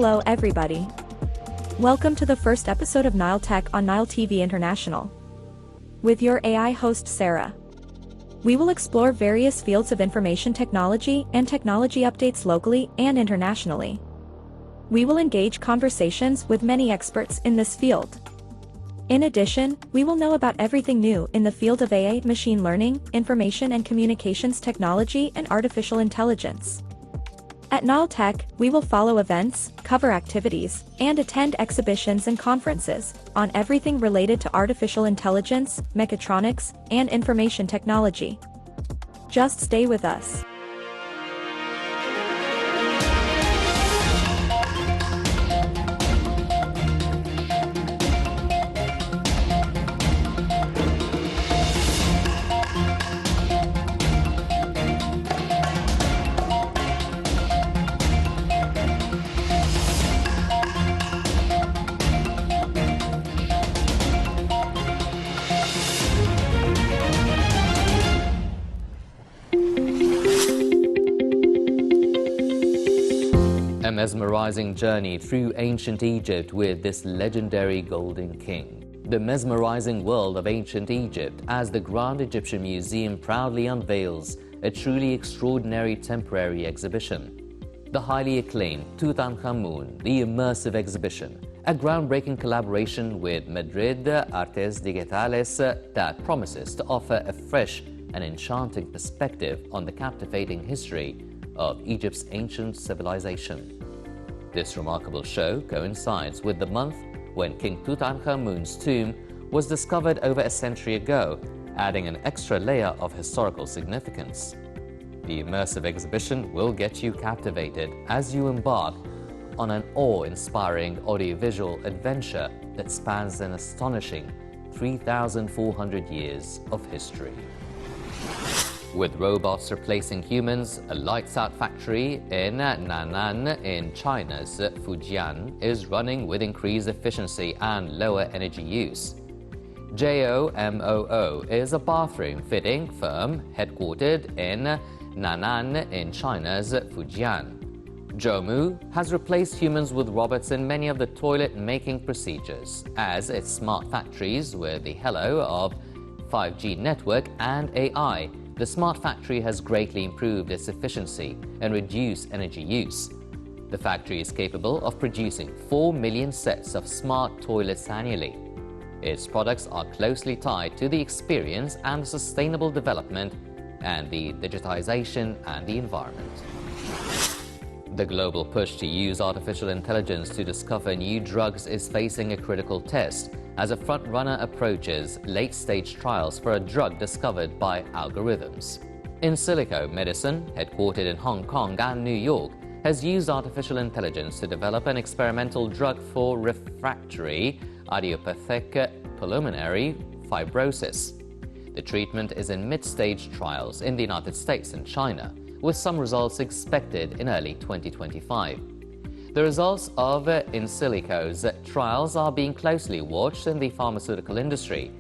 Hello everybody. Welcome to the first episode of Nile Tech on Nile TV International. With your AI host Sarah. We will explore various fields of information technology and technology updates locally and internationally. We will engage conversations with many experts in this field. In addition, we will know about everything new in the field of AI, machine learning, information and communications technology and artificial intelligence. At Nile Tech, we will follow events, cover activities, and attend exhibitions and conferences on everything related to artificial intelligence, mechatronics, and information technology. Just stay with us. A mesmerizing journey through ancient Egypt with this legendary Golden King. The mesmerizing world of ancient Egypt, as the Grand Egyptian Museum proudly unveils a truly extraordinary temporary exhibition. The highly acclaimed Tutankhamun, the immersive exhibition, a groundbreaking collaboration with Madrid Artes Digitales that promises to offer a fresh and enchanting perspective on the captivating history of Egypt's ancient civilization. This remarkable show coincides with the month when King Tutankhamun's tomb was discovered over a century ago, adding an extra layer of historical significance. The immersive exhibition will get you captivated as you embark on an awe-inspiring audiovisual adventure that spans an astonishing 3,400 years of history. With robots replacing humans, a lights-out factory in Nan'an in China's Fujian is running with increased efficiency and lower energy use. JOMOO is a bathroom fitting firm headquartered in Nan'an in China's Fujian. Jomu has replaced humans with robots in many of the toilet-making procedures, as its smart factories with the hello of 5G network and AI. The smart factory has greatly improved its efficiency and reduced energy use. The factory is capable of producing 4 million sets of smart toilets annually. Its products are closely tied to the experience and sustainable development and the digitization and the environment. The global push to use artificial intelligence to discover new drugs is facing a critical test as a front-runner approaches late-stage trials for a drug discovered by algorithms. In silico medicine, headquartered in Hong Kong and New York, has used artificial intelligence to develop an experimental drug for refractory idiopathic pulmonary fibrosis. The treatment is in mid-stage trials in the United States and China, with some results expected in early 2025. The results of in silico's trials are being closely watched in the pharmaceutical industry,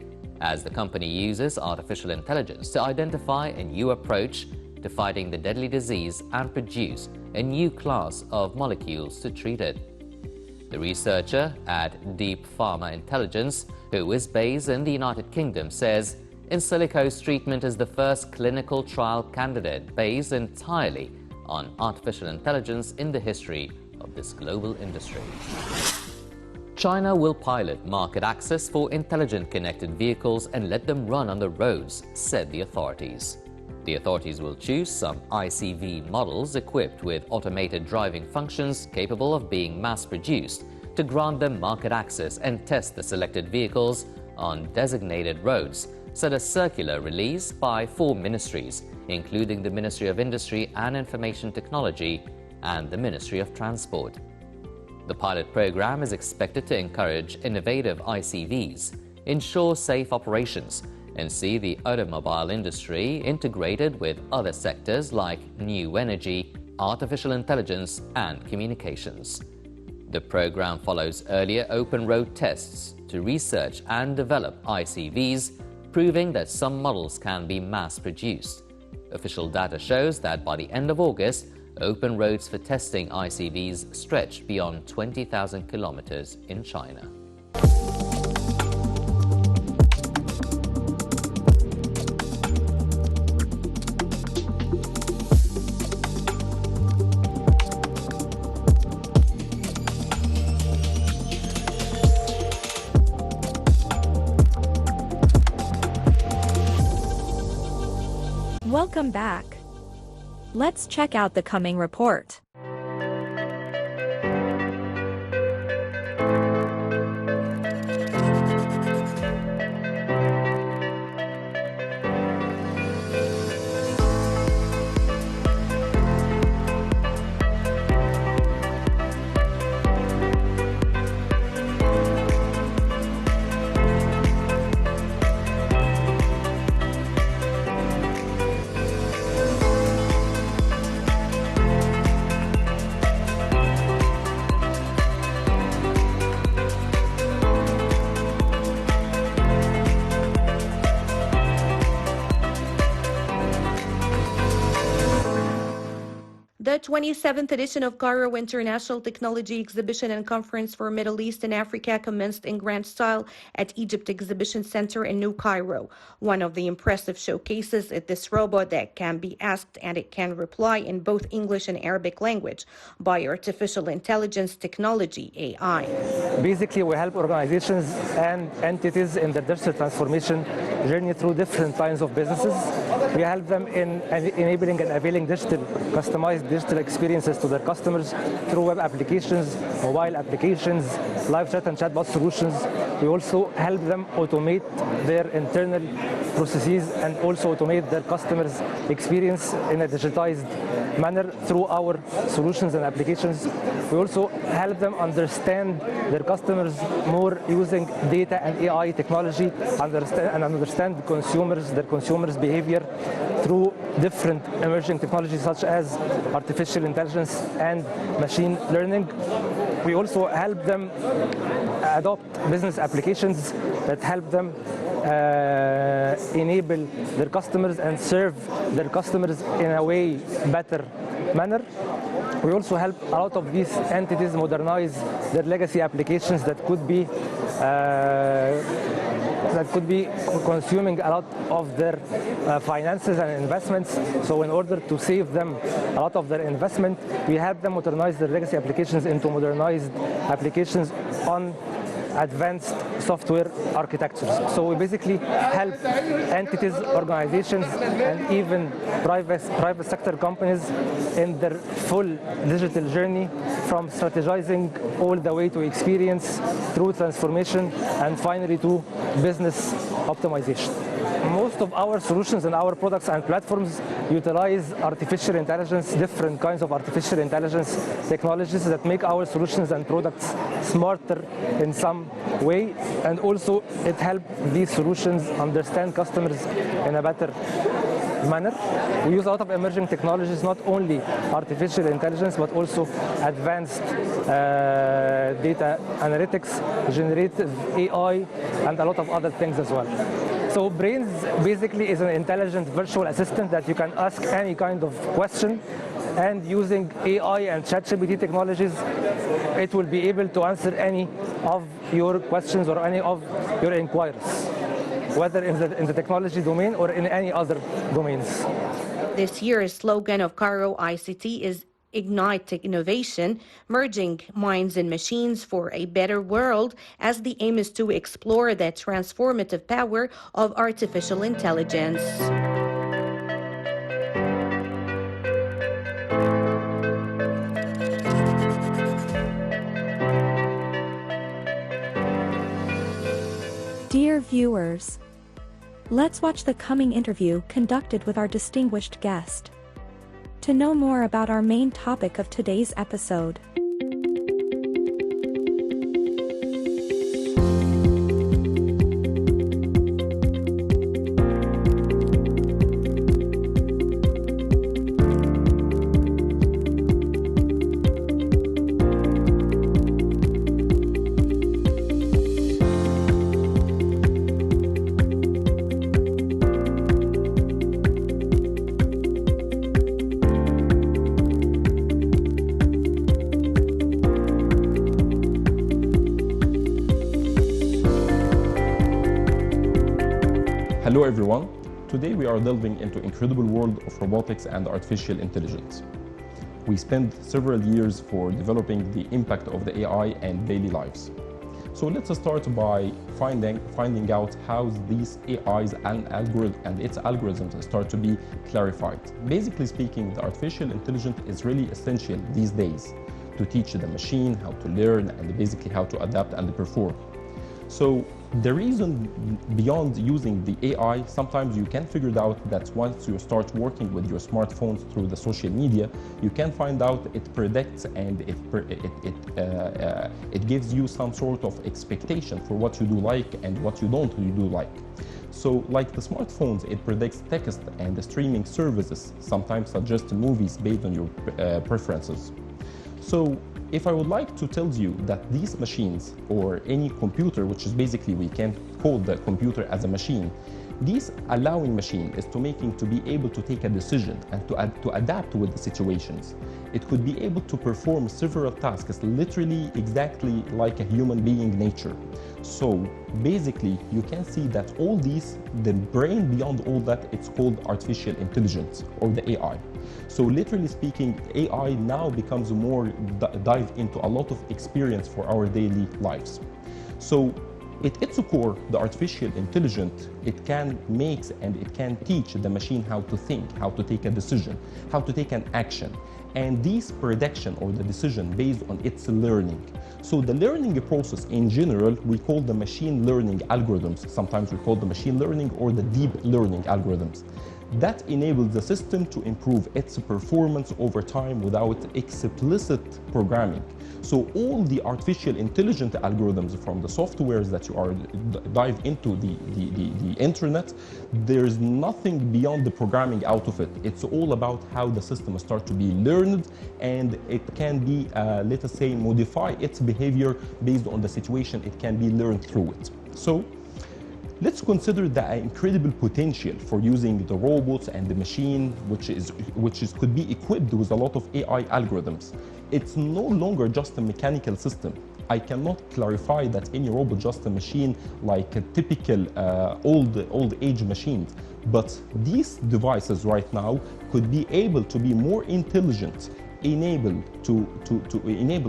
as the company uses artificial intelligence to identify a new approach to fighting the deadly disease and produce a new class of molecules to treat it. The researcher at Deep Pharma Intelligence, who is based in the United Kingdom, says in silico's treatment is the first clinical trial candidate based entirely on artificial intelligence in the history of this global industry. China will pilot market access for intelligent connected vehicles and let them run on the roads, said the authorities. The authorities will choose some ICV models equipped with automated driving functions capable of being mass-produced to grant them market access and test the selected vehicles on designated roads, said a circular released by 4 ministries, including the Ministry of Industry and Information Technology and the Ministry of Transport. The pilot program is expected to encourage innovative ICVs, ensure safe operations, and see the automobile industry integrated with other sectors like new energy, artificial intelligence, and communications. The program follows earlier open road tests to research and develop ICVs, proving that some models can be mass-produced. Official data shows that by the end of August, Open roads for testing ICVs stretch beyond 20,000 kilometers in China. Welcome back. Let's check out the coming report. The 27th edition of Cairo International Technology Exhibition and Conference for Middle East and Africa commenced in grand style at Egypt Exhibition Center in New Cairo. One of the impressive showcases is this robot that can be asked and it can reply in both English and Arabic language by artificial intelligence technology, AI. Basically, we help organizations and entities in their digital transformation journey through different kinds of businesses. We help them in enabling and availing customized digital experiences to their customers through web applications, mobile applications, live chat and chatbot solutions. We also help them automate their internal processes and also automate their customers' experience in a digitized manner through our solutions and applications. We also help them understand their customers more using data and AI technology, understand their consumers' behavior through different emerging technologies such as artificial intelligence and machine learning. We also help them adopt business applications that help them enable their customers and serve their customers in a way better manner. We also help a lot of these entities modernize their legacy applications that could be consuming a lot of their finances and investments. So in order to save them a lot of their investment, we help them modernize their legacy applications into modernized applications on advanced software architectures. So we basically help entities, organizations, and even private sector companies in their full digital journey, from strategizing all the way to experience, through transformation, and finally to business optimization. Most of our solutions and our products and platforms utilize artificial intelligence, different kinds of artificial intelligence technologies that make our solutions and products smarter in some way, and also it helps these solutions understand customers in a better manner. We use a lot of emerging technologies, not only artificial intelligence, but also advanced data analytics, generative AI, and a lot of other things as well. So Brains basically is an intelligent virtual assistant that you can ask any kind of question, and using AI and ChatGPT technologies, it will be able to answer any of your questions or any of your inquiries, whether in the technology domain or in any other domains. This year's slogan of Cairo ICT is Ignite Innovation, merging minds and machines for a better world, as the aim is to explore the transformative power of artificial intelligence. Dear viewers, let's watch the coming interview conducted with our distinguished guest. To know more about our main topic of today's episode, Hello everyone. Today we are delving into incredible world of robotics and artificial intelligence. We spent several years for developing the impact of the AI and daily lives. So let's start by finding out how these AIs and its algorithms start to be clarified. Basically speaking, the artificial intelligence is really essential these days to teach the machine how to learn and basically how to adapt and perform. So the reason beyond using the AI, sometimes you can figure out that once you start working with your smartphones through the social media, you can find out it predicts and it gives you some sort of expectation for what you do like and what you don't do like. So like the smartphones, it predicts text and the streaming services, sometimes suggest movies based on your preferences. So if I would like to tell you that these machines or any computer, which is basically we can call the computer as a machine, this allowing machine is to be able to take a decision and to adapt with the situations. It could be able to perform several tasks literally exactly like a human being nature. So basically you can see that all these, the brain beyond all that, it's called artificial intelligence or the AI. So literally speaking, AI now becomes more dive into a lot of experience for our daily lives. So at its core, the artificial intelligence, it can make and it can teach the machine how to think, how to take a decision, how to take an action. And this prediction or the decision based on its learning. So the learning process in general, we call the machine learning algorithms. Sometimes we call the machine learning or the deep learning algorithms. That enables the system to improve its performance over time without explicit programming. So all the artificial intelligence algorithms from the softwares that you are dive into the internet, there's nothing beyond the programming out of it. It's all about how the system starts to be learned, and it can be, let us say, modify its behavior based on the situation. It can be learned through it. So let's consider the incredible potential for using the robots and the machine, which could be equipped with a lot of AI algorithms. It's no longer just a mechanical system. I cannot clarify that any robot just a machine like a typical old age machines. But these devices right now could be able to be more intelligent, enable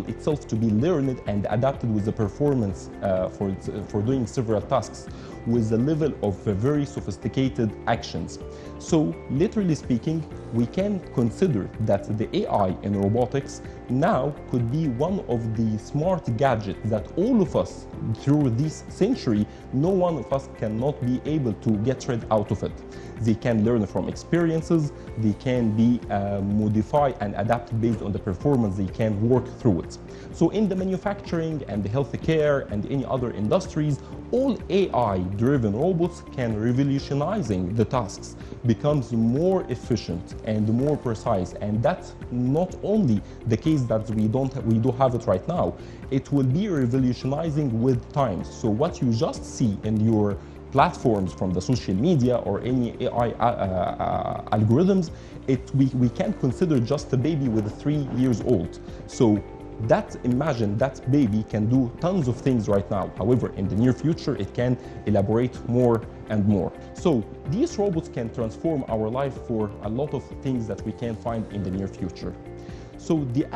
itself to be learned and adapted with the performance for doing several tasks with a level of very sophisticated actions. So literally speaking, we can consider that the AI in robotics now could be one of the smart gadgets that all of us through this century, no one of us cannot be able to get rid out of it. They can learn from experiences, they can be modified and adapted based on the performance, they can work through it. So in the manufacturing and the healthcare and any other industries, all AI-driven robots can revolutionizing the tasks, becomes more efficient and more precise. And that's not only the case that we do have it right now, it will be revolutionizing with time. So what you just see in your platforms from the social media or any AI algorithms, we can consider just a baby with 3 years old. So imagine that baby can do tons of things right now. However, in the near future, it can elaborate more and more. So these robots can transform our life for a lot of things that we can find in the near future. So the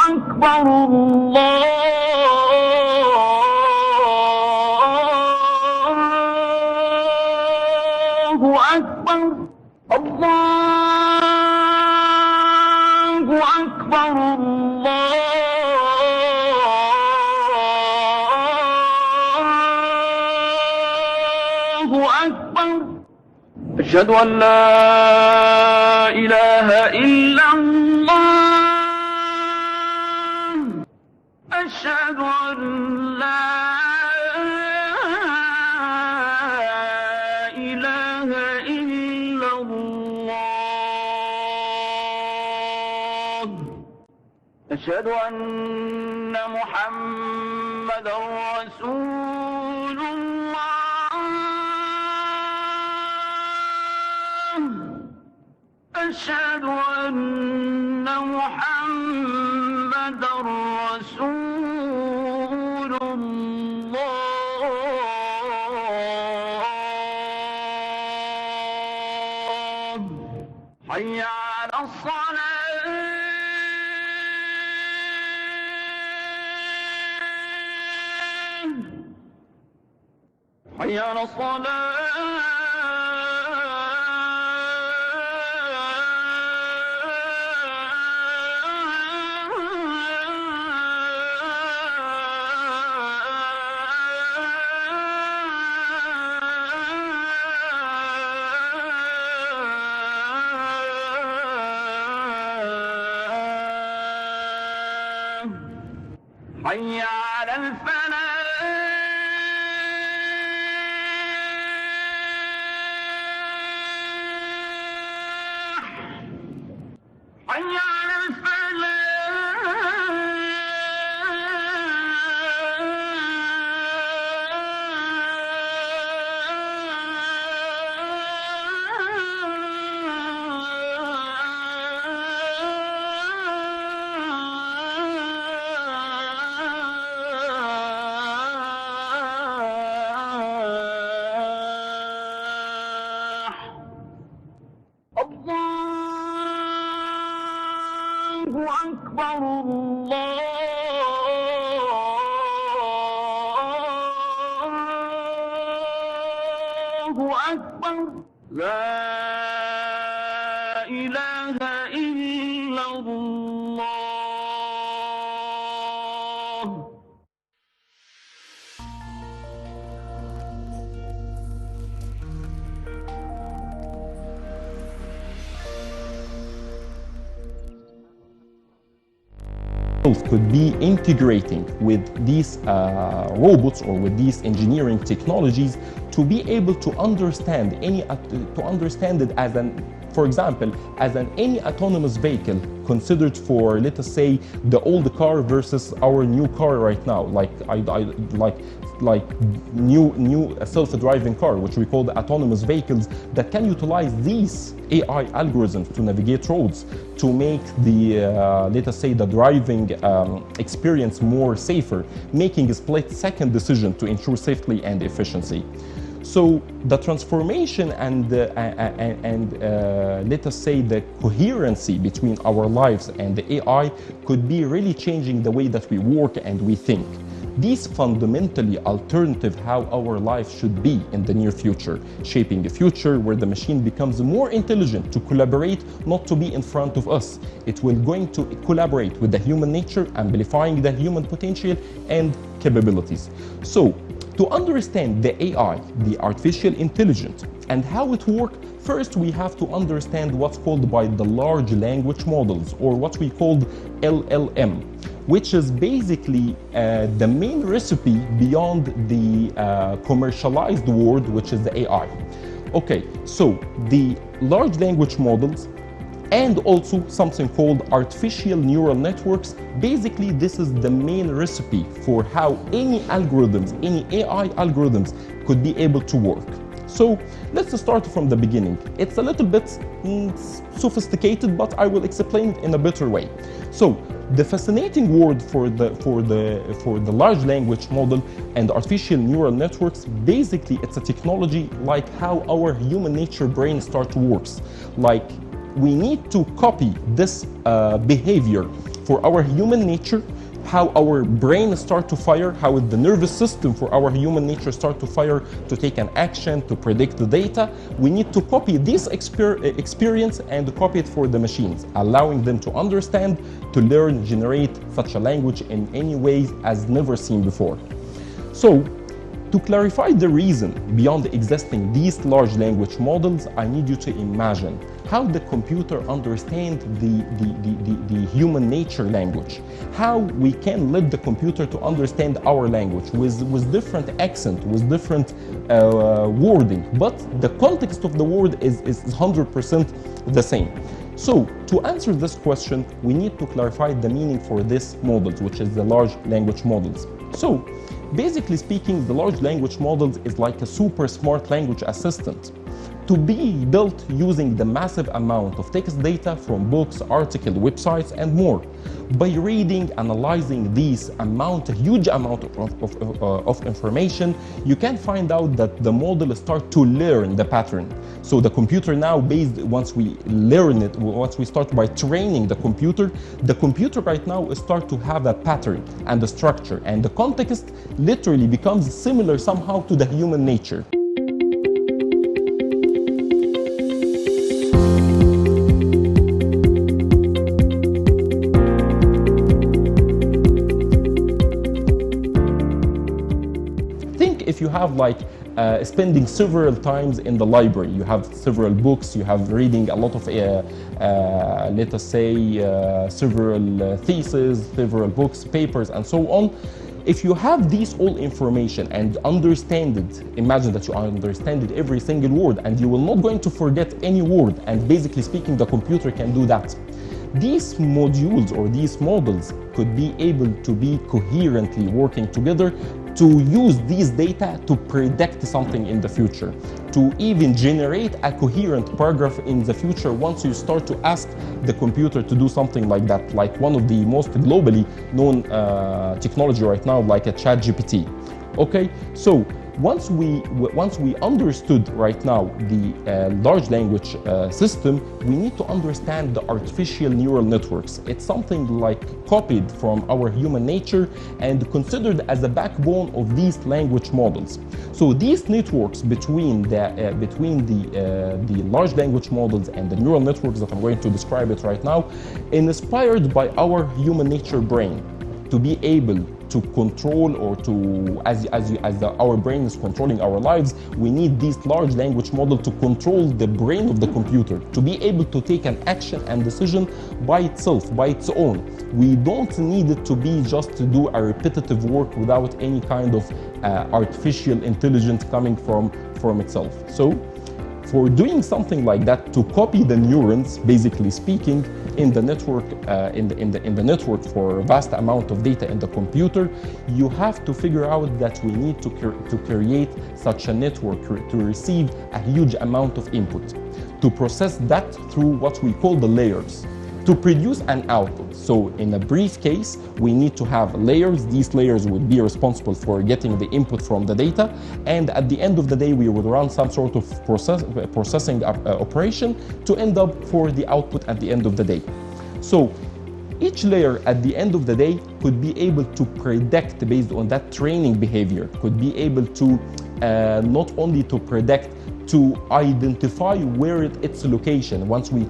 أكبر الله أكبر الله أكبر الله أكبر أشهد أن لا إله إلا الله أشهد أن لا إله إلا الله أشهد أن محمدا رسول الله أشهد أن محمدا رسول الله حي على الصلاة حي على الصلاة حي على الفلاح حي على الله أكبر الله أكبر لا إله إلا الله could be integrating with these robots or with these engineering technologies to be able to understand it as an, for example, as any autonomous vehicle considered for, let us say, the old car versus our new car right now, like new self-driving car, which we call the autonomous vehicles, that can utilize these AI algorithms to navigate roads, to make the, let us say, the driving experience more safer, making a split-second decision to ensure safety and efficiency. So the transformation and let us say the coherency between our lives and the AI could be really changing the way that we work and we think. These fundamentally alternative how our life should be in the near future, shaping a future where the machine becomes more intelligent to collaborate, not to be in front of us. It will going to collaborate with the human nature, amplifying the human potential and capabilities. So, to understand the AI, the artificial intelligence, and how it works, first we have to understand what's called by the large language models, or what we call LLM, which is basically the main recipe beyond the commercialized world, which is the AI. Okay, so the large language models and also something called artificial neural networks. Basically, this is the main recipe for how any algorithms, any AI algorithms could be able to work. So let's start from the beginning. It's a little bit sophisticated, but I will explain it in a better way. So the fascinating word for the large language model and artificial neural networks, basically it's a technology like how our human nature brain starts to work. Like, we need to copy this behavior for our human nature, how our brain starts to fire, how the nervous system for our human nature starts to fire to take an action, to predict the data. We need to copy this experience and copy it for the machines, allowing them to understand, to learn, generate such a language in any ways as never seen before. So, to clarify the reason beyond existing these large language models, I need you to imagine how the computer understands the human nature language, how we can let the computer to understand our language with different accent, with different wording, but the context of the word is 100% the same. So, to answer this question, we need to clarify the meaning for this models, which is the large language models. So, basically speaking, the large language models is like a super smart language assistant to be built using the massive amount of text data from books, articles, websites, and more. By reading, analyzing these huge amount of information, you can find out that the model start to learn the pattern. So the computer now, once we learn it, once we start by training the computer right now start to have a pattern and a structure, and the context literally becomes similar somehow to the human nature. If you have spending several times in the library, you have several books, you have reading a lot of, let us say, several theses, several books, papers, and so on. If you have these all information and understand it, imagine that you understand it every single word, and you will not going to forget any word, and basically speaking, the computer can do that. These modules or these models could be able to be coherently working together to use these data to predict something in the future, to even generate a coherent paragraph in the future once you start to ask the computer to do something like that, like one of the most globally known technology right now, like a ChatGPT. Okay, so once we understood right now the large language system, we need to understand the artificial neural networks. It's something like copied from our human nature and considered as the backbone of these language models. So these networks between the large language models and the neural networks that I'm going to describe it right now, inspired by our human nature brain to be able to control, or to, our brain is controlling our lives, we need this large language model to control the brain of the computer, to be able to take an action and decision by itself, by its own. We don't need it to be just to do a repetitive work without any kind of artificial intelligence coming from itself. So for doing something like that, to copy the neurons, basically speaking, in the network, in the network for a vast amount of data in the computer, you have to figure out that we need to create such a network to receive a huge amount of input, to process that through what we call the layers, to produce an output. So in a brief case, we need to have layers. These layers would be responsible for getting the input from the data, and at the end of the day, we would run some sort of processing operation to end up for the output at the end of the day. So each layer at the end of the day could be able to predict based on that training behavior, could be able to not only to predict, to identify where its location once we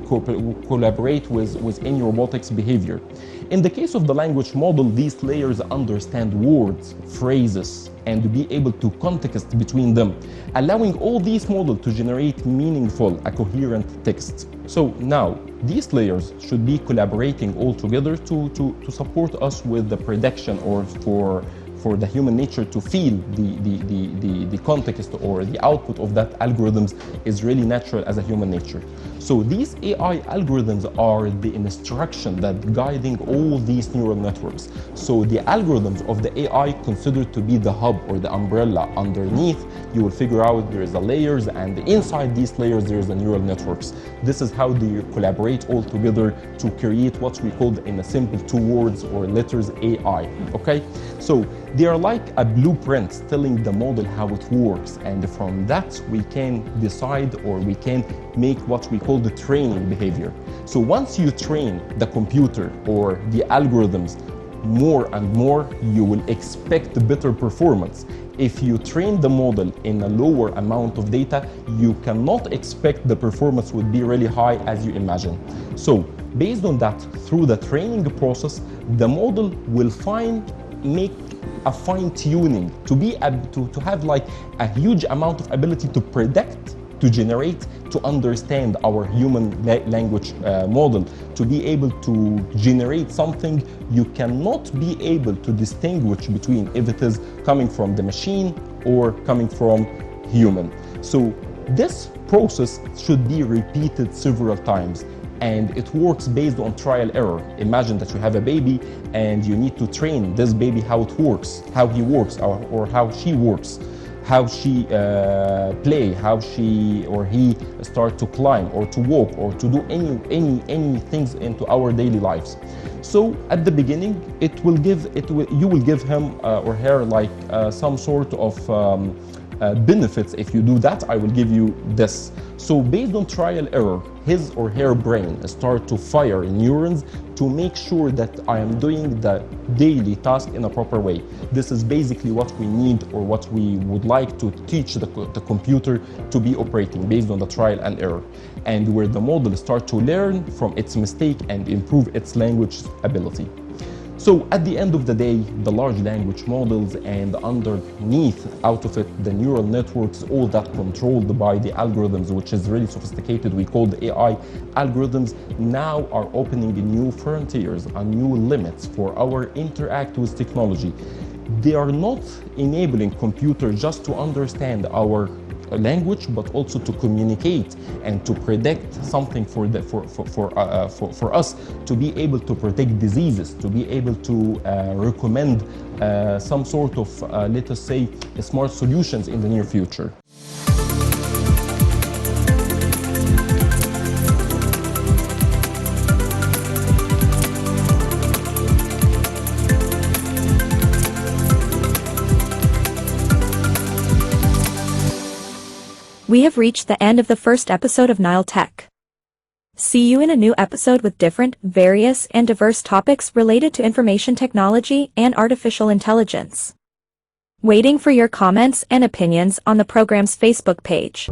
collaborate with any robotics behavior. In the case of the language model, these layers understand words, phrases, and be able to context between them, allowing all these models to generate meaningful, a coherent text. So now, these layers should be collaborating all together to support us with the prediction, or for the human nature to feel the context or the output of that algorithms is really natural as a human nature. So these AI algorithms are the instruction that guiding all these neural networks. So the algorithms of the AI considered to be the hub or the umbrella. Underneath, you will figure out there is the layers, and inside these layers there is the neural networks. This is how they collaborate all together to create what we call, in a simple 2 words or letters, AI. Okay, so they are like a blueprint telling the model how it works, and from that we can decide, or we can make what we call the training behavior. So once you train the computer or the algorithms more and more, you will expect better performance. If you train the model in a lower amount of data, you cannot expect the performance would be really high as you imagine. So based on that, through the training process, the model will make a fine-tuning to have like a huge amount of ability to predict, to generate, to understand our human language model, to be able to generate something you cannot be able to distinguish between if it is coming from the machine or coming from human. So this process should be repeated several times, and it works based on trial error. Imagine that you have a baby and you need to train this baby how it works, how he works, or how she works. how she play, how she or he start to climb or to walk or to do any things into our daily lives. So at the beginning, you will give him or her like some sort of benefits. If you do that, I will give you this. So based on trial error, his or her brain start to fire neurons to make sure that I am doing the daily task in a proper way. This is basically what we need or what we would like to teach the computer to be operating based on the trial and error, and where the model start to learn from its mistake and improve its language ability. So at the end of the day, the large language models and underneath out of it, the neural networks, all that controlled by the algorithms, which is really sophisticated, we call the AI algorithms, now are opening new frontiers and new limits for our interact with technology. They are not enabling computer just to understand our language, but also to communicate and to predict something for us to be able to predict diseases, to be able to recommend some sort of, let us say, smart solutions in the near future. We have reached the end of the first episode of Nile Tech. See you in a new episode with different, various, and diverse topics related to information technology and artificial intelligence. Waiting for your comments and opinions on the program's Facebook page.